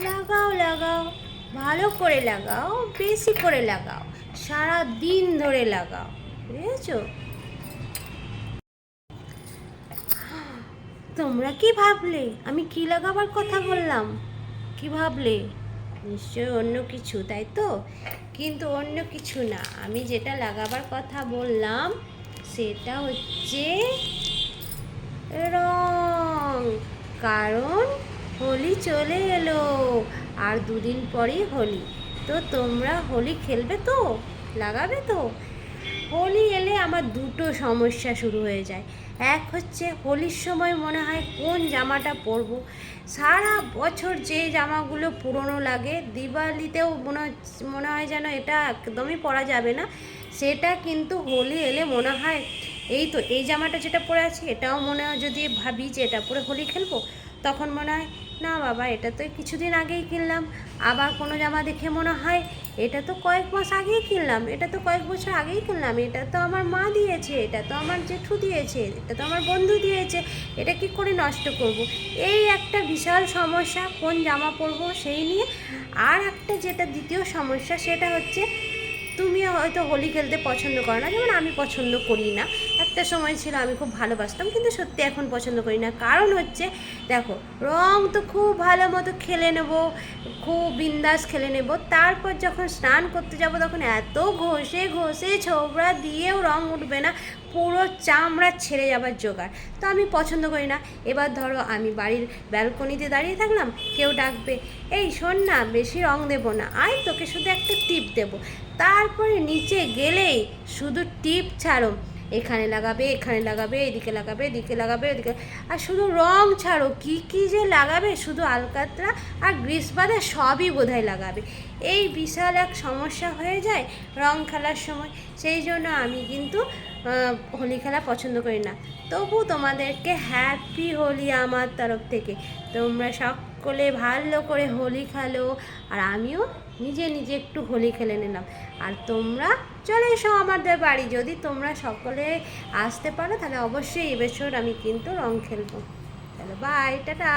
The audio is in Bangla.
লাগাও লাগাও, ভালো করে লাগাও, বেশি করে লাগাও, সারা দিন ধরে লাগাও, বুঝেছো? তোমরা কি ভাবলে আমি কি লাগাবার কথা বললাম? কি ভাবলে? নিশ্চয় অন্য কিছু, তাই তো? কিন্তু অন্য কিছু না, আমি যেটা লাগাবার কথা বললাম সেটা হচ্ছে রং। কারণ হোলি চলে এলো, আর দুদিন পরেই হোলি। তো তোমরা হোলি খেলবে তো? লাগাবে তো? হোলি এলে আমার দুটো সমস্যা শুরু হয়ে যায়। এক হচ্ছে হোলির সময় মনে হয় কোন জামাটা পরবো। সারা বছর যে জামাগুলো পুরনো লাগে, দিওয়ালিতেও মনে হয় যেন এটা একদমই পরা যাবে না, সেটা কিন্তু হোলি এলে মনে হয় এই তো এই জামাটা যেটা পরে আছি এটাও মনে হয়, যদি ভাবি যে এটা পরে হোলি খেলবো, তখন মনে হয় না বাবা এটা তো কিছুদিন আগেই কিনলাম। আবার কোনো জামা দেখে মনে হয় এটা তো কয়েক মাস আগেই কিনলাম, এটা তো কয়েক বছর আগেই কিনলাম, এটা তো আমার মা দিয়েছে, এটা তো আমার জেঠু দিয়েছে, এটা তো আমার বন্ধু দিয়েছে, এটা কি করে নষ্ট করব। এই একটা বিশাল সমস্যা, কোন জামা পরবো সেই নিয়ে। আর একটা যেটা দ্বিতীয় সমস্যা সেটা হচ্ছে তুমি হয়তো হোলি খেলতে পছন্দ করো না, যেমন আমি পছন্দ করি না। একটা সময় ছিল আমি খুব ভালোবাসতাম, কিন্তু সত্যি এখন পছন্দ করি না। কারণ হচ্ছে দেখো, রং তো খুব ভালো মতো খেলে নেব, খুব বিন্দাস খেলে নেব, তারপর যখন স্নান করতে যাব তখন এত ঘষে ঘষে ছোবড়া দিয়েও রং উঠবে না, পুরো চামড়া ছেড়ে যাবার জোগাড়। তো আমি পছন্দ করি না। এবার ধরো আমি বাড়ির ব্যালকনিতে দাঁড়িয়ে থাকলাম, কেউ ডাকবে এই শোন না, বেশি রং দেবো না, আয় তোকে শুধু একটা টিপ দেবো। তারপরে নিচে গেলেই শুধু টিপ ছাড়ো, এখানে লাগাবে, এখানে লাগাবে, এদিকে লাগাবে, এদিকে লাগাবে, এদিকে, আর শুধু রং ছাড়ো কী কী যে লাগাবে, শুধু আলকাতরা আর গ্রিস বাদে সবই বোধহয় লাগাবে। এই বিশাল এক সমস্যা হয়ে যায় রং খেলার সময়। সেই জন্য আমি কিন্তু হোলি খেলা পছন্দ করি না। তবু তোমাদেরকে হ্যাপি হোলি আমার তরফ থেকে। তোমরা সকলে ভালো করে হোলি খেলো, আর আমিও নিজে নিজে একটু হোলি খেলে নিলাম। আর তোমরা চলে এসো আমাদের বাড়ি, যদি তোমরা সকলে আসতে পারো তাহলে অবশ্যই এবছর আমি কিন্তু রং খেলবো। চলো বাই, টাটা।